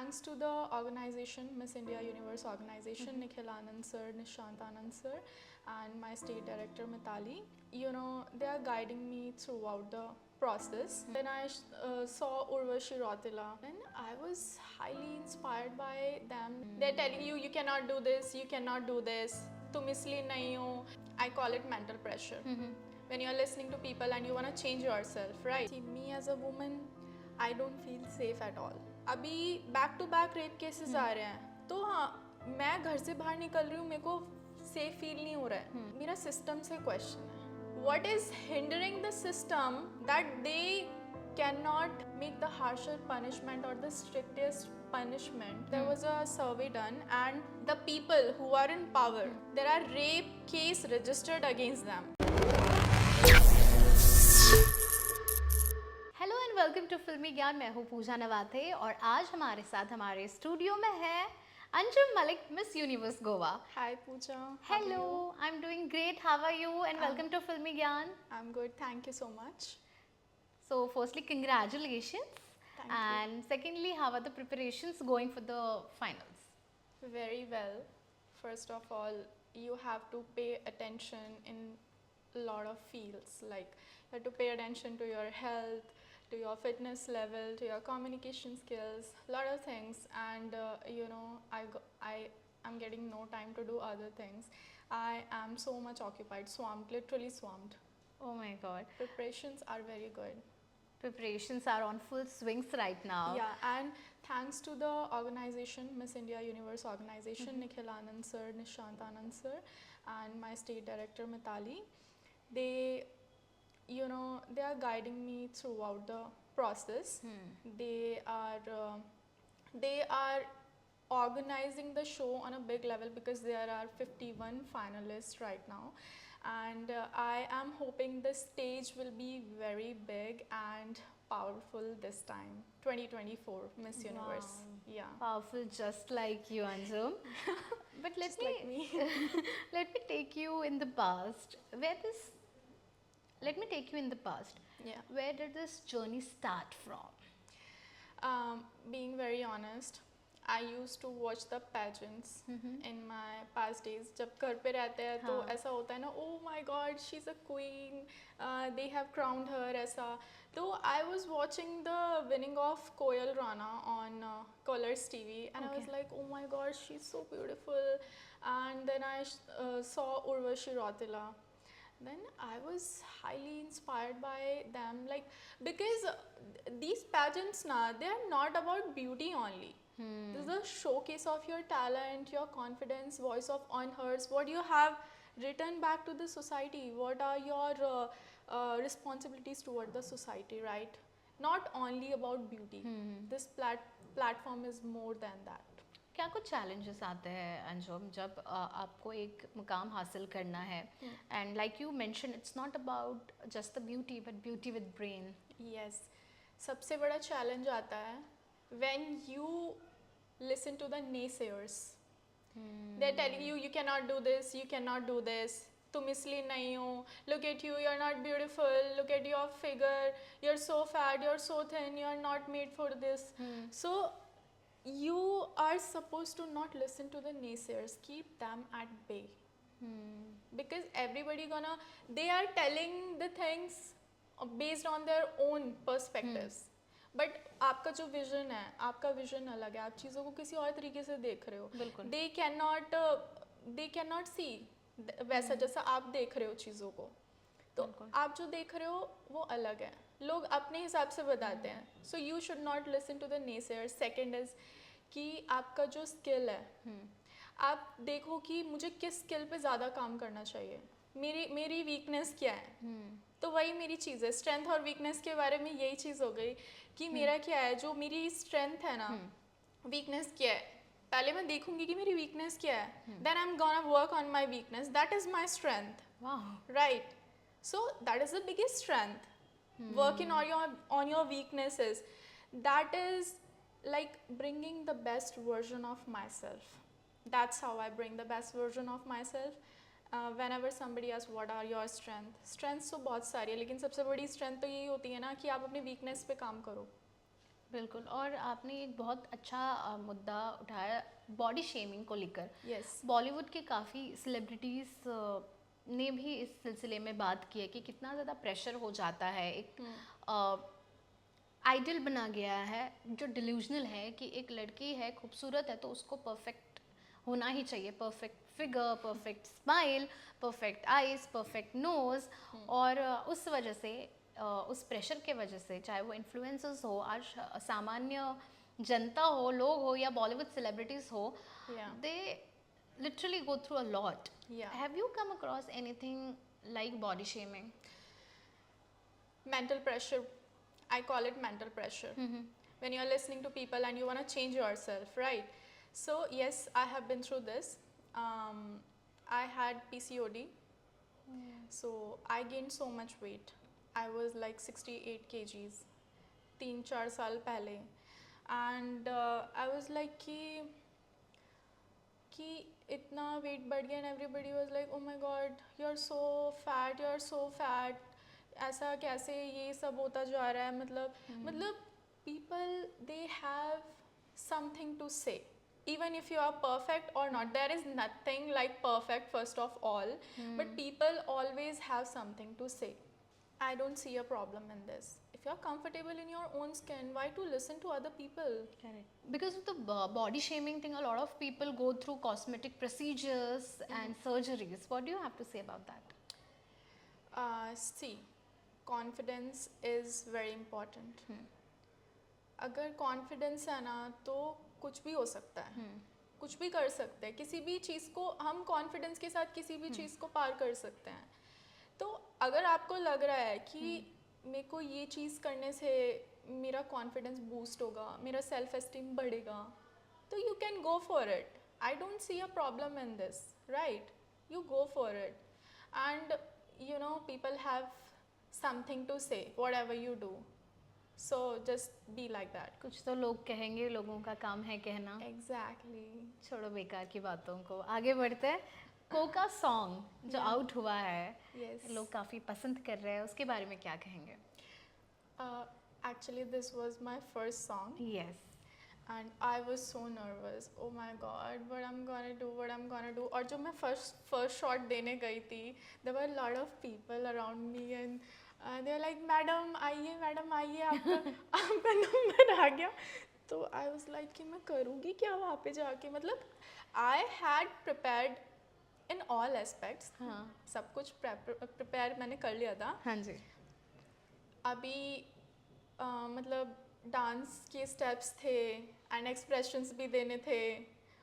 thanks to the organization, Miss India Universe organization, Nikhil Anand sir, Nishant Anand sir, and my state director Mitali, they are guiding me throughout the process. Then I saw Urvashi Rotila, and I was highly inspired by them. They're telling you, you cannot do this, you cannot do this, tum isliye nahi ho. I call it mental pressure. When you're listening to people and you want to change yourself, right? See, me as a woman, I don't feel safe at all. अभी back to back rape cases आ रहे हैं, तो हाँ, मैं घर से बाहर निकल रही हूँ, मेरे को सेफ फील नहीं हो रहा है. मेरा सिस्टम से क्वेश्चन है, what is hindering the system that they cannot make the harsher punishment or the strictest punishment? There was a survey done, and the people who are in power, there are rape case registered against them. Hello and welcome to Filmi Gyan. मैं हूँ पूजा नवाथे और आज हमारे साथ हमारे studio में है Anjum Malik, miss universe Goa. Hi Pooja. Hello, I am doing great. How are you and welcome to Filmi Gyan. I'm good. Thank you so much. So firstly congratulations Thank you. And secondly how are the preparations going for the finals? Very well. First of all, you have to pay attention in a lot of fields. Like you have to pay attention to your health, to your fitness level, to your communication skills, a lot of things. And I am getting no time to do other things. I am so much occupied, swamped, literally swamped. Oh my god. Preparations are very good. Preparations are on full swings right now. Yeah, and thanks to the organization, Miss India Universe organization, Nikhil Anand sir, Nishant Anand sir, and my state director Mitali, they are guiding me throughout the process. They are organizing the show on a big level because there are 51 finalists right now, and I am hoping the stage will be very big and powerful this time. 2024 Miss Universe. Wow. Yeah. Powerful, just like you, Anjum. But let Just like me. let me take you in the past. Let me take you in the past. Yeah. Where did this journey start from? Being very honest, I used to watch the pageants in my past days. जब घर पे रहते हैं तो हाँ. ऐसा होता है ना, oh my god, she's a queen, they have crowned her, ऐसा. तो I was watching the winning of Koyal Rana on Colors TV, and I was Okay. like, oh my god, she's so beautiful. And then I saw Urvashi Rotila. Then I was highly inspired by them, like, because these pageants they are not about beauty only. This is a showcase of your talent, your confidence, voice of on hers, what you have written back to the society, what are your responsibilities toward the society, right? Not only about beauty. This platform is more than that. क्या कुछ challenges आते हैं अंजुम जब आपको एक मुकाम हासिल करना है? And like you mentioned, it's not about just the beauty, but beauty with brain. Yes, सबसे बड़ा challenge आता है when you listen to the naysayers. They're telling you, you cannot do this, you cannot do this, तुम इसलिए नहीं हो, look at you, you're not beautiful, look at your figure, you're so fat, you're so thin, you're not made for this. So you are supposed to not listen to the naysayers, keep them at bay. Because everybody they are telling the things based on their own perspectives. But आपका जो vision है, आपका vision अलग है, आप चीज़ों को किसी और तरीके से देख रहे हो. बिल्कुल. दे कैन नॉट सी वैसा जैसा आप देख रहे हो चीज़ों को. तो आप जो देख रहे हो वो अलग है, लोग अपने हिसाब से बताते हैं. So you should not listen to the naysayers. Second is कि आपका जो स्किल है, आप देखो कि मुझे किस स्किल पे ज़्यादा काम करना चाहिए, मेरी वीकनेस क्या है. तो वही मेरी चीज़ है. स्ट्रेंथ और वीकनेस के बारे में यही चीज़ हो गई कि मेरा क्या है, जो मेरी स्ट्रेंथ है ना, वीकनेस क्या है, पहले मैं देखूंगी कि मेरी वीकनेस क्या है, then I am gonna work on my weakness, that is my strength. Wow. Right. So that is the biggest strength. Working on your weaknesses. That is like bringing the best version of myself. That's how I bring the best version of myself. Whenever somebody asks what are your strengths तो बहुत सारी है, लेकिन सबसे बड़ी strength तो यही होती है ना कि आप अपनी weakness पे काम करो. बिल्कुल। और आपने एक बहुत अच्छा मुद्दा उठाया बॉडी शेमिंग को लेकर। Yes. बॉलीवुड के काफ़ी सेलिब्रिटीज़ ने भी इस सिलसिले में बात की है कि कितना ज़्यादा प्रेशर हो जाता है, एक आइडल बना गया है जो डिल्यूजनल है कि एक लड़की है, खूबसूरत है तो उसको परफेक्ट होना ही चाहिए, perfect figure, perfect smile, perfect eyes, perfect nose. और उस वजह से उस प्रेशर के वजह से, चाहे वो इन्फ्लुएंसर्स हो, आज सामान्य जनता हो, लोग हो, या बॉलीवुड सेलिब्रिटीज हो, Yeah. They literally go through a lot. Yeah. Have you come across anything like body shaming? Mental pressure. I call it mental pressure. When you're listening to people and you want to change yourself, right? So yes, I have been through this. I had PCOD, so I gained so much weight. I was like 68 kgs 3-4 साल पहले, and I was like कि इतना weight बढ़ गया, and everybody was like oh my god you are so fat, you are so fat, ऐसा कैसे ये सब होता जा रहा है, मतलब people they have something to say, even if you are perfect or not, there is nothing like perfect first of all, but people always have something to say. I don't see a problem in this. If you're comfortable in your own skin, why to listen to other people? Correct. Because of the body shaming thing, a lot of people go through cosmetic procedures and surgeries. What do you have to say about that? See, confidence is very important. अगर confidence है ना तो कुछ भी हो सकता है, कुछ भी कर सकते हैं, किसी भी चीज़ को हम confidence के साथ किसी भी चीज़ को पार कर सकते हैं. तो अगर आपको लग रहा है कि मेरे को ये चीज़ करने से मेरा कॉन्फिडेंस बूस्ट होगा, मेरा सेल्फ एस्टीम बढ़ेगा, तो you can go for it. I don't see a problem in this, right? You go for it, and you know people have something to say whatever you do, so just be like that. कुछ तो लोग कहेंगे, लोगों का काम है कहना. Exactly. छोड़ो बेकार की बातों को, आगे बढ़ते हैं. कोका सॉन्ग जो आउट हुआ है, Yes. लोग काफ़ी पसंद कर रहे हैं, उसके बारे में क्या कहेंगे? Actually, this was my first song. Yes. And I was so nervous. Oh my God, what I'm gonna do, what I'm gonna do. और जब मैं first shot देने गई थी, there were a lot of people around me, and they were like, madam आइए आपका आपका number आ गया. तो I was like कि मैं करूँगी क्या वहाँ पे जाके, मतलब I had prepared in all aspects. हाँ. सब कुछ prepare मैंने कर लिया था. हाँ जी. अभी मतलब डांस के स्टेप्स थे एंड एक्सप्रेशंस भी देने थे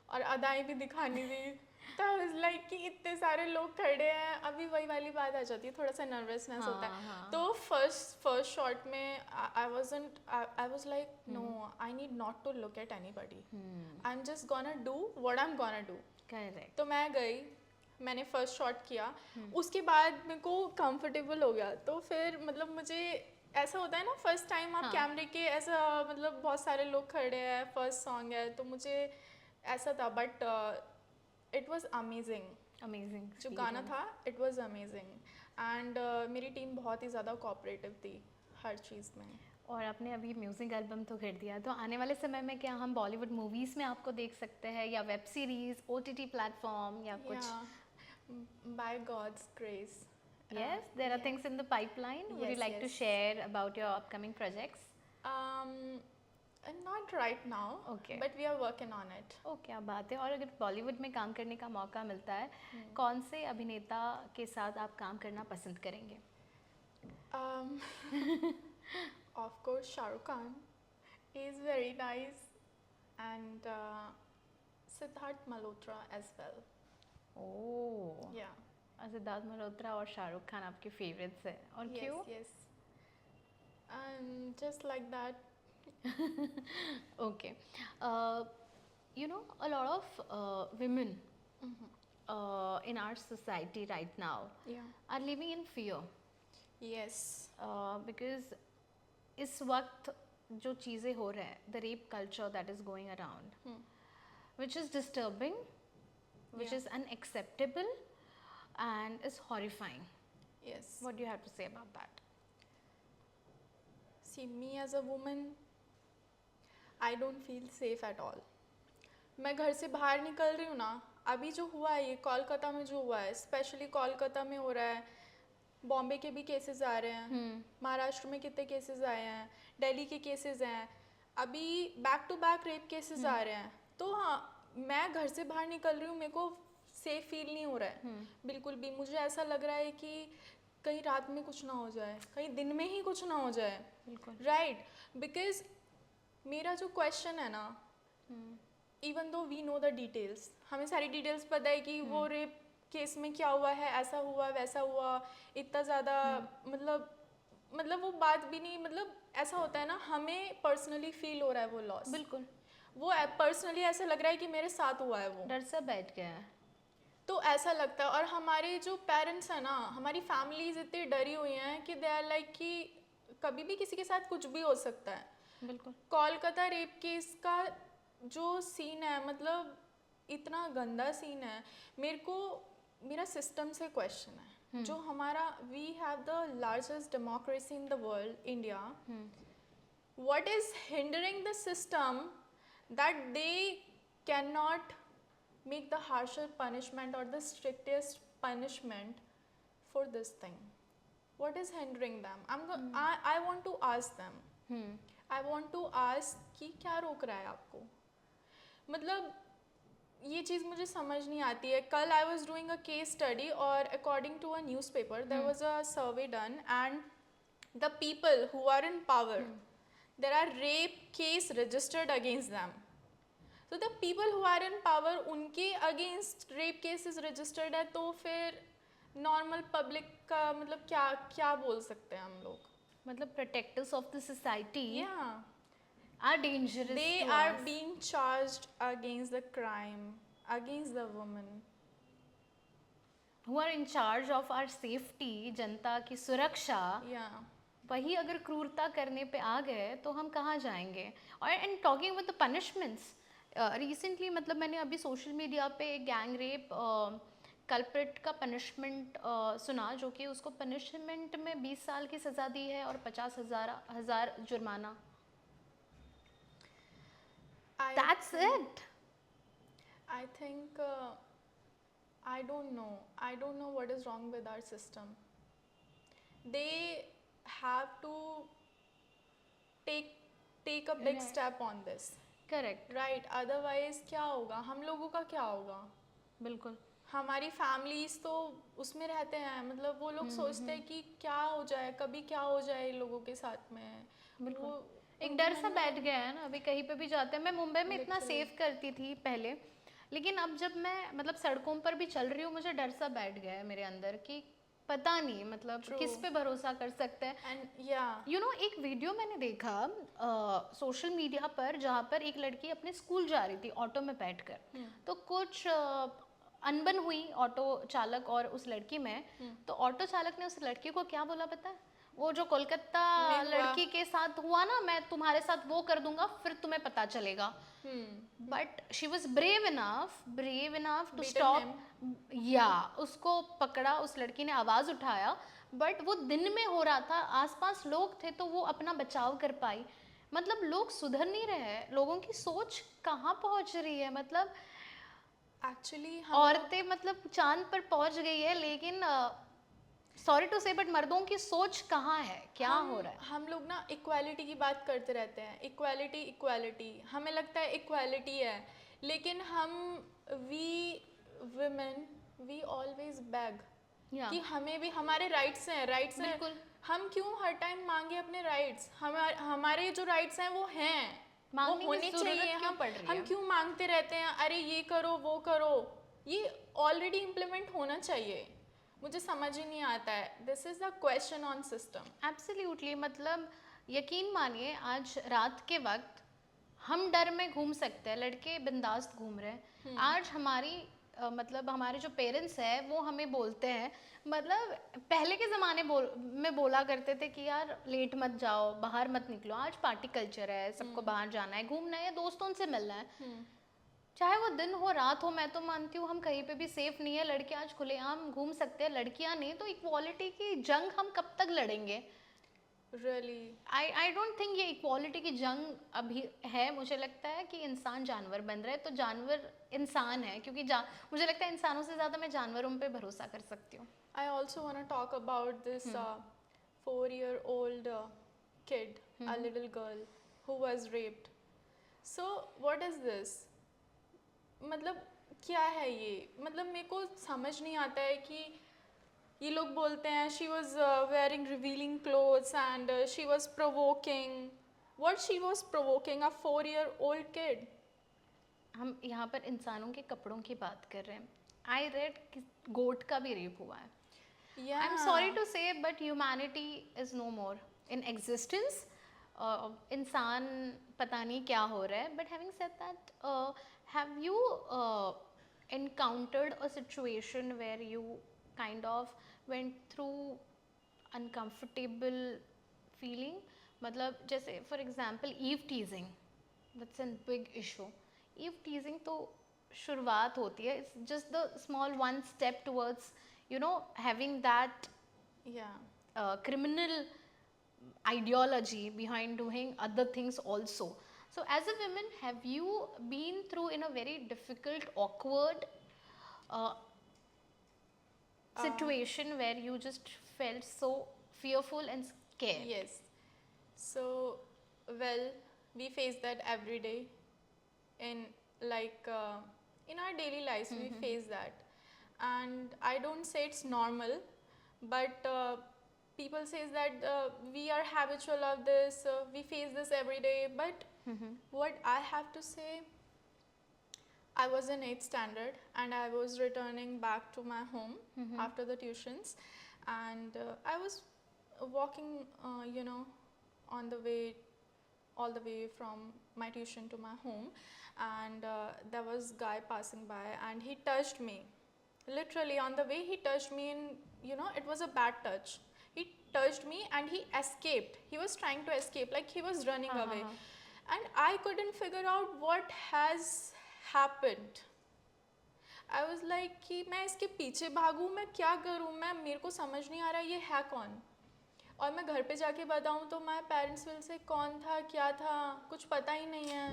और अदाएं भी दिखानी थी. तो आई वाज लाइक कि इतने सारे लोग खड़े हैं, अभी वही वाली बात आ जाती है, थोड़ा सा नर्वसनेस होता है. हाँ. तो फर्स्ट शॉट में I was like no, I need not to look at anybody, I am just gonna do what I am gonna do. Correct. तो मैं गई, मैंने फर्स्ट शॉट किया, उसके बाद मेरे को कंफर्टेबल हो गया. तो फिर मतलब मुझे ऐसा होता है ना, फर्स्ट टाइम आप कैमरे के ऐसा, मतलब बहुत सारे लोग खड़े हैं, फर्स्ट सॉन्ग है, तो मुझे ऐसा था. But it was amazing. जो गाना था इट वाज अमेजिंग, एंड मेरी टीम बहुत ही ज़्यादा कोऑपरेटिव थी हर चीज़ में. और आपने अभी म्यूजिक एल्बम तो कर दिया, तो आने वाले समय में क्या हम बॉलीवुड मूवीज़ में आपको देख सकते हैं, या वेब सीरीज, OTT प्लेटफॉर्म, या कुछ? By god's grace. Yes, there are things in the pipeline. Would you Yes, like to yes. share about your upcoming projects? Not right now. Okay. But we are working on it. Oh, क्या बात है. और अगर बॉलीवुड में काम करने का मौका मिलता है, कौन से अभिनेता के साथ आप काम करना पसंद करेंगे? Of course, Shah Rukh Khan. He is very nice, and Siddharth Malhotra as well. Oh. Yeah. Siddharth Malhotra और शाहरुख खान आपके फेवरेट्स हैं, और क्यों? Yes. And just like that. Okay. You know, a lot of women in our society right now Yeah. are living in fear. Yes. Because इस वक्त जो चीज़ें हो रहे हैं, the rape culture that is going around, which is disturbing, which Yeah. is unacceptable, and is horrifying. Yes. What do you have to say about that? See, me as a woman, I don't feel safe at all. मैं घर से बाहर निकल रही हूँ ना, अभी जो हुआ है ये कोलकाता में जो हुआ है, स्पेशली कोलकाता में हो रहा है, बॉम्बे के भी केसेस आ रहे हैं, महाराष्ट्र में कितने केसेस आए हैं, दिल्ली के केसेस हैं, अभी back to back rape cases आ रहे हैं. तो हाँ, मैं घर से बाहर निकल रही हूँ, मेरे को सेफ फील नहीं हो रहा है बिल्कुल भी. मुझे ऐसा लग रहा है कि कहीं रात में कुछ ना हो जाए, कहीं दिन में ही कुछ ना हो जाए. बिल्कुल. राइट, बिकॉज मेरा जो क्वेश्चन है ना, even though we know the details, हमें सारी डिटेल्स पता है कि वो रेप केस में क्या हुआ है, ऐसा हुआ वैसा हुआ, इतना ज़्यादा मतलब वो बात भी नहीं, मतलब ऐसा होता है ना, हमें पर्सनली फील हो रहा है वो लॉस. बिल्कुल. वो पर्सनली ऐसा लग रहा है कि मेरे साथ हुआ है वो. डर सा बैठ गया है. तो ऐसा लगता है. और हमारे जो पेरेंट्स हैं ना, हमारी फैमिलीज इतनी डरी हुई हैं कि दे आर लाइक कि कभी भी किसी के साथ कुछ भी हो सकता है. बिल्कुल. कोलकाता रेप केस का जो सीन है, मतलब इतना गंदा सीन है. मेरा सिस्टम से क्वेश्चन है. जो हमारा, we have the largest democracy in the world, India. What is hindering the system that they can not make the harsher punishment or the strictest punishment for this thing? What is hindering them? I want to ask them. I want to ask कि क्या रोक रहा है आपको. मतलब ये चीज़ मुझे समझ नहीं आती है. कल I was doing a case study और according to a newspaper there was a survey done and the people who are in power, there are rape case registered against them. तो the people who are in power, उनके against rape cases registered है, तो फिर normal public का मतलब क्या क्या बोल सकते हैं हम लोग. मतलब protectors of the society yeah are dangerous. they are being charged against the crime, against the women who are in charge of our safety, जनता की सुरक्षा. yeah वही अगर क्रूरता करने पे आ गए तो हम कहाँ जाएंगे. और and talking with the punishments, recently मतलब मैंने अभी सोशल मीडिया पे गैंग रेप कल्प्रिट का पनिशमेंट सुना, जो कि उसको पनिशमेंट में 20 साल की सज़ा दी है और 50,000 जुर्माना. That's it. I think I don't know what is wrong with our system. They have to take a big step on this. Correct. Right, otherwise क्या होगा, हम लोगों का क्या होगा. बिल्कुल. हमारी फैमिलीज तो उसमें रहते हैं, मतलब वो लोग सोचते हैं कि क्या हो जाए, कभी क्या हो जाए लोगों के साथ में. बिल्कुल. एक डर सा बैठ गया है ना. अभी कहीं पे भी जाते हैं, मैं मुंबई में इतना सेफ करती थी पहले, लेकिन अब जब मैं मतलब सड़कों पर भी चल रही हूँ, मुझे डर सा बैठ गया है मेरे अंदर कि पता नहीं मतलब किस पे भरोसा कर सकते हैं. एंड यू नो एक वीडियो मैंने देखा सोशल मीडिया पर, जहाँ पर एक लड़की अपने स्कूल जा रही थी ऑटो में बैठकर. तो कुछ अनबन हुई ऑटो चालक और उस लड़की में. तो ऑटो चालक ने उस लड़की को क्या बोला पता है? वो जो कोलकाता लड़की के साथ हुआ ना, मैं तुम्हारे साथ वो कर दूंगा फिर तुम्हें पता चलेगा. But she was brave enough to stop. या उसको पकड़ा, उस लड़की ने आवाज़ उठाया, बट वो दिन में हो रहा था, आसपास लोग थे तो वो अपना बचाव कर पाई. मतलब लोग सुधर नहीं रहे हैं, लोगों की सोच कहाँ पहुँच रही है. मतलब एक्चुअली औरतें मतलब चांद पर पहुँच गई है, लेकिन सॉरी टू से बट मर्दों की सोच कहाँ है, क्या हो रहा है. हम लोग ना इक्वालिटी की बात करते रहते हैं, इक्वालिटी हमें लगता है इक्वालिटी है, लेकिन हम we women we always beg कि हमें भी हमारे राइट्स हैं. बिल्कुल. हम क्यों हर टाइम मांगे अपने राइट्स. हमारे जो राइट्स हैं वो हैं, वो होने चाहिए. हम क्यों मांगते रहते हैं, अरे ये करो वो करो. ये ऑलरेडी इम्प्लीमेंट होना चाहिए. मुझे समझ ही नहीं आता है. This is the question on system. Absolutely. मतलब यकीन मानिए आज रात के वक्त हम डर में घूम सकते हैं, लड़के बिंदास घूम रहे हैं. आज हमारी मतलब हमारे जो पेरेंट्स हैं वो हमें बोलते हैं, मतलब पहले के ज़माने में बोला करते थे कि यार लेट मत जाओ, बाहर मत निकलो. आज पार्टी कल्चर है, सबको बाहर जाना है, घूमना है, दोस्तों से मिलना है. चाहे वो दिन हो रात हो, मैं तो मानती हूँ हम कहीं पे भी सेफ नहीं है. लड़के आज खुलेआम घूम सकते हैं, लड़कियाँ नहीं. तो इक्वालिटी की जंग हम कब तक लड़ेंगे? really. आई डोंट थिंक ये इक्वालिटी की जंग अभी है. मुझे लगता है कि इंसान जानवर बन रहा है तो जानवर इंसान है, क्योंकि मुझे लगता है इंसानों से ज़्यादा मैं जानवरों पे भरोसा कर सकती हूँ. I also want to talk about this 4-year-old kid, a little girl who was raped. So what is this? मतलब क्या है ये? मतलब मेरे को समझ नहीं आता है कि ये लोग बोलते हैं she was wearing revealing clothes and she was provoking. What she was provoking? A 4-year-old kid. हम यहाँ पर इंसानों के कपड़ों की बात कर रहे हैं. आई रेड गोट का भी रेप हुआ है. Yeah. I'm sorry to say, but humanity is no more in existence. इंसान पता नहीं क्या हो रहा है. But having said that, have you encountered a situation where you kind of went through uncomfortable feeling? मतलब जैसे for example eve teasing, that's a big issue. eve teasing तो शुरुआत होती है. It's just the small one step towards having that Yeah. criminal ideology behind doing other things also. So as a woman, have you been through in a very difficult, awkward uh, situation where you just felt so fearful and scared? Yes. So, well, we face that every day in in our daily lives. We face that, and I don't say it's normal, but people says that we are habitual of this. We face this every day, but what I have to say, I was in 8th standard and I was returning back to my home after the tuitions, and I was walking, on the way, all the way from my tuition to my home, and there was guy passing by and he touched me. Literally on the way he touched me, and it was a bad touch. He touched me and he escaped. He was trying to escape, like he was running away. And I couldn't figure out what has happened. I was like कि मैं इसके पीछे भागूं, मैं क्या करूं, मेरे को समझ नहीं आ रहा ये है कौन. और मैं घर पे जाके बताऊं तो माय पेरेंट्स विल से कौन था, क्या था, कुछ पता ही नहीं है.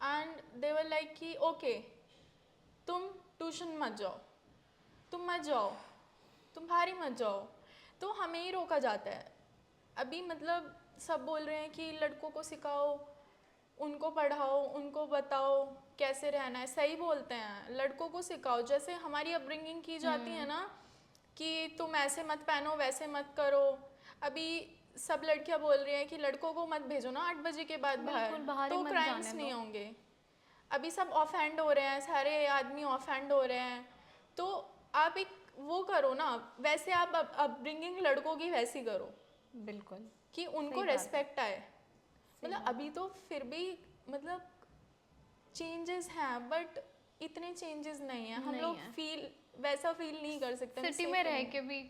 एंड दे वर लाइक कि ओके तुम ट्यूशन मत जाओ, तुम मत जाओ, तुम बाहर ही मत जाओ. तो हमें ही रोका जाता है. अभी मतलब सब बोल रहे हैं कि लड़कों को सिखाओ, उनको पढ़ाओ, उनको बताओ कैसे रहना है. सही बोलते हैं, लड़कों को सिखाओ. जैसे हमारी अपब्रिंगिंग की जाती है ना कि तुम ऐसे मत पहनो, वैसे मत करो. अभी सब लड़कियां बोल रही हैं कि लड़कों को मत भेजो ना 8 बजे के बाद बाहर, तो क्राइम्स नहीं होंगे. अभी सब ऑफेंड हो रहे हैं, सारे आदमी ऑफेंड हो रहे हैं. तो आप एक वो करो ना, वैसे आप अपब्रिंगिंग लड़कों की वैसी करो. बिल्कुल. कि उनको रेस्पेक्ट आए. मतलब अभी तो फिर भी मतलब चेंजेस हैं, बट इतने चेंजेस नहीं है. हम लोग वैसा फील नहीं कर सकते. सिटी में रह के भी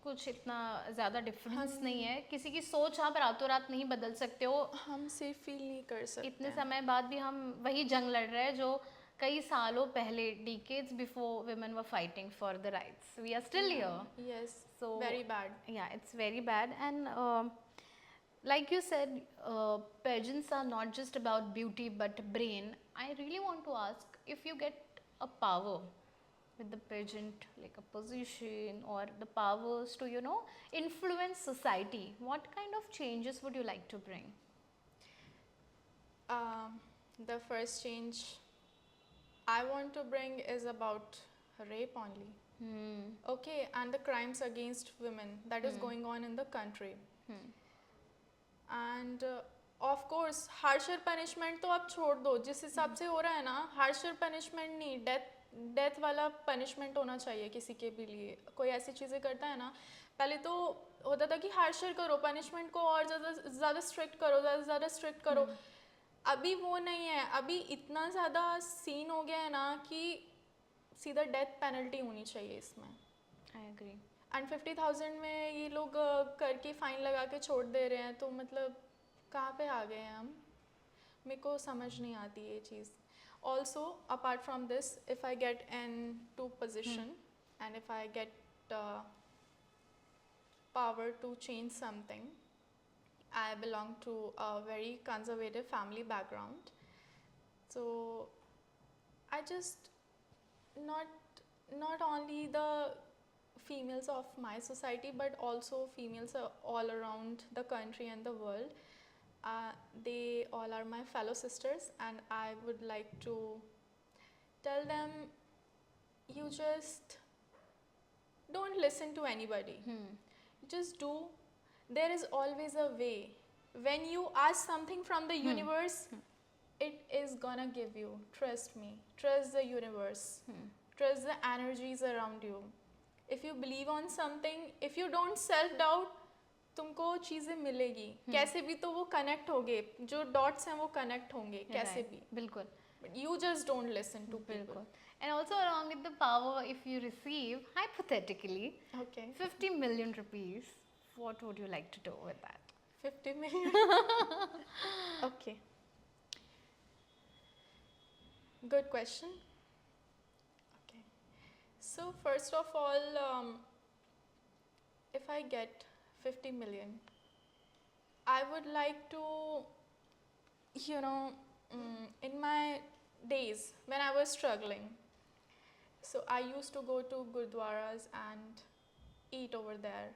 कुछ इतना ज़्यादा डिफरेंस नहीं है. किसी की सोच आप रातों रात नहीं बदल सकते हो. हम सिर्फ फील नहीं कर सकते. इतने समय बाद भी हम वही जंग लड़ रहे हैं जो कई सालों पहले, decades before women were fighting for the rights. We are still here. Yes. So very bad. Yeah, it's very bad. And like you said, pageants are not just about beauty but brain. I really want to ask, if you get a power with the pageant, like a position or the powers to influence society, what kind of changes would you like to bring? The first change I want to bring is about rape only. Okay, and the crimes against women that is going on in the country. And of course harsher punishment तो अब छोड़ दो. जिस हिसाब से हो रहा है ना, harsher punishment नहीं, डेथ वाला पनिशमेंट होना चाहिए किसी के भी लिए. कोई ऐसी चीज़ें करता है ना, पहले तो होता था कि हार्शर करो पनिशमेंट को, और ज़्यादा स्ट्रिक्ट करो, ज़्यादा स्ट्रिक्ट करो. अभी वो नहीं है. अभी इतना ज़्यादा सीन हो गया है ना कि सीधा डेथ पेनल्टी होनी चाहिए इसमें. I agree. एंड 50,000 में ये लोग करके फाइन लगा के छोड़ दे रहे हैं. तो मतलब कहाँ पे आ गए हैं हम? मेरे को समझ नहीं आती ये चीज़. Also, apart from this, if I get into position and if I get power to change something, I belong to a very conservative family background. So I just not only the females of my society but also females all around the country and the world. They all are my fellow sisters, and I would like to tell them, you just don't listen to anybody. Just do. There is always a way. When you ask something from the universe, it is gonna give you. Trust me. Trust the universe. Trust the energies around you. If you believe on something, if you don't self doubt, तुमको चीज़ें मिलेगी. कैसे भी तो वो connect होंगे, जो dots हैं वो कनेक्ट होंगे कैसे भी. बिल्कुल. But you just don't listen to people. And also along with the power, if you receive hypothetically Okay. 50 million rupees, what would you like to do with that? 50 million. Okay. Good question. Okay. So first of all, if I get 50 million, I would like to, in my days when I was struggling, so I used to go to gurdwaras and eat over there.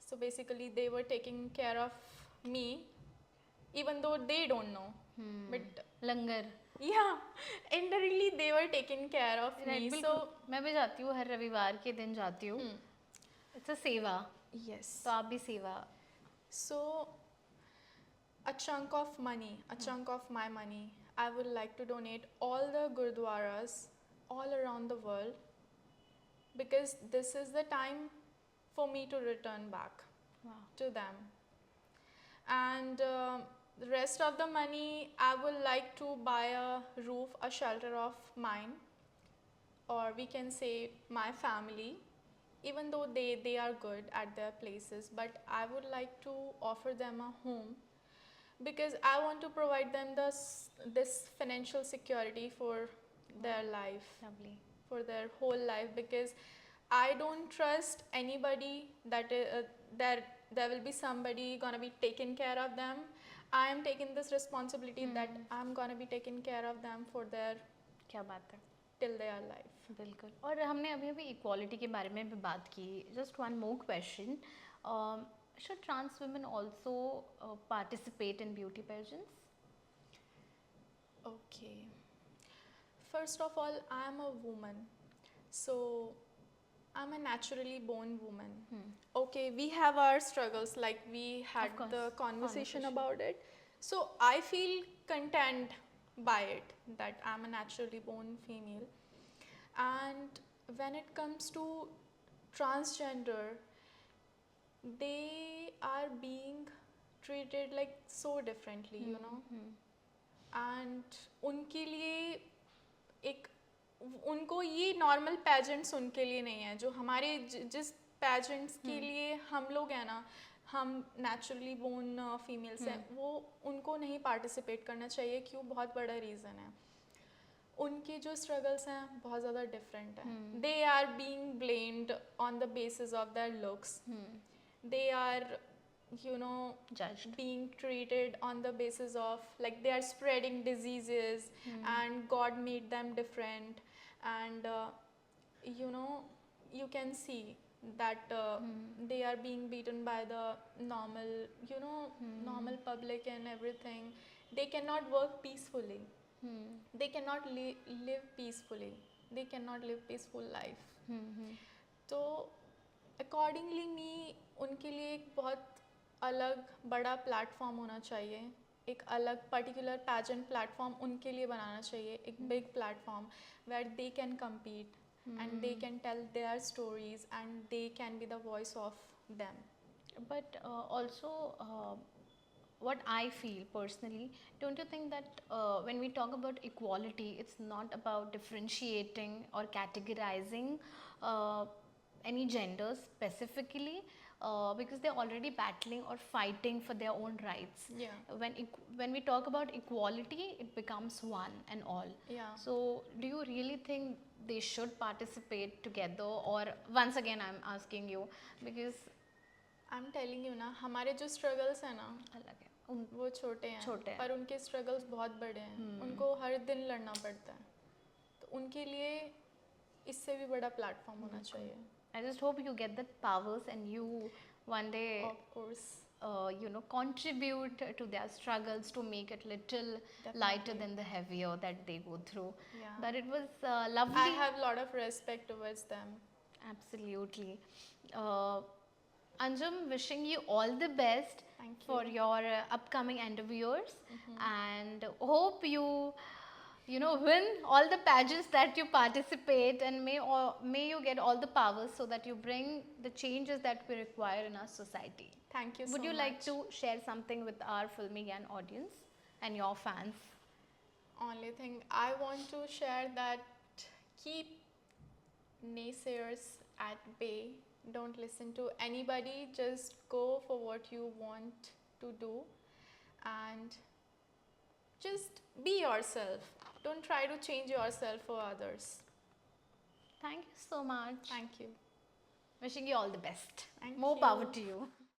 So basically they were taking care of me, even though they don't know. But langar. yeah, indirectly they were taking care of me. बिल्कुल. So मैं भी जाती हूँ, हर रविवार के दिन जाती हूँ. It's a सेवा. yes. तो आप भी सेवा. So a chunk of money, a chunk of my money, I would like to donate all the gurdwaras all around the world, because this is the time for me to return back Wow. to them. And the rest of the money, I would like to buy a roof, a shelter of mine, or we can say my family, even though they are good at their places, but I would like to offer them a home, because I want to provide them this financial security for their life, Lovely. for their whole life, because I don't trust anybody that there will be somebody gonna be taking care of them. I am taking this responsibility that I'm gonna be taking care of them for their क्या बात है. till their life. बिल्कुल. और हमने अभी अभी equality के बारे में भी बात की. Just one more question. Should trans women also participate in beauty pageants? Okay. First of all, I am a woman, so I'm a naturally born woman. Okay, we have our struggles, like we had course, the conversation conversation. about it. So I feel content by it that I'm a naturally born female. And when it comes to transgender, they are being treated like so differently, you know. And उनके लिए एक उनको ये normal pageants उनके लिए नहीं है जो हमारे जिस पैजेंट्स के लिए हम लोग हैं ना, हम नेचुरली बोर्न फीमेल्स हैं, वो उनको नहीं पार्टिसिपेट करना चाहिए. क्यों? बहुत बड़ा रीज़न है. उनके जो स्ट्रगल्स हैं बहुत ज़्यादा डिफरेंट हैं. They are being blamed on the basis of their looks. They are Judged. being treated on the basis of like they are spreading diseases and God made them different, and you can see that they are being beaten by the normal normal public and everything. They cannot work peacefully. They cannot live peacefully. They cannot live peaceful life. तो accordingly me उनके लिए एक बहुत अलग बड़ा platform होना चाहिए. एक अलग पर्टिकुलर पैजेंट प्लेटफॉर्म उनके लिए बनाना चाहिए. एक big platform where they can compete and they can tell their stories and they can be the voice of them. But also, what I feel personally, don't you think that when we talk about equality, it's not about differentiating or categorizing any gender specifically, because they're already battling or fighting for their own rights. Yeah. When we talk about equality, it becomes one and all. Yeah. So do you really think they should participate together? Or once again I'm asking you, because I am telling you ना, हमारे जो struggles हैं ना अलग है उन वो छोटे हैं, छोटे हैं। पर उनके स्ट्रगल्स बहुत बड़े हैं, उनको हर दिन लड़ना पड़ता है, तो उनके लिए इससे भी बड़ा प्लेटफॉर्म होना चाहिए। I just hope you get that powers and you one day of course, contribute to their struggles to make it little lighter than the heavier that they go through. Yeah. But it was lovely. I have a lot of respect towards them. Absolutely. Anjum, wishing you all the best Thank for you. your upcoming endeavors, and hope you know win all the pageants that you participate, and may you get all the powers so that you bring the changes that we require in our society. Thank you Would so you much. like to share something with our Filmigan audience and your fans? Only thing I want to share that keep naysayers at bay. Don't listen to anybody. Just go for what you want to do and just be yourself. Don't try to change yourself for others. Thank you so much. Thank you. Wishing you all the best. Thank More you. power to you.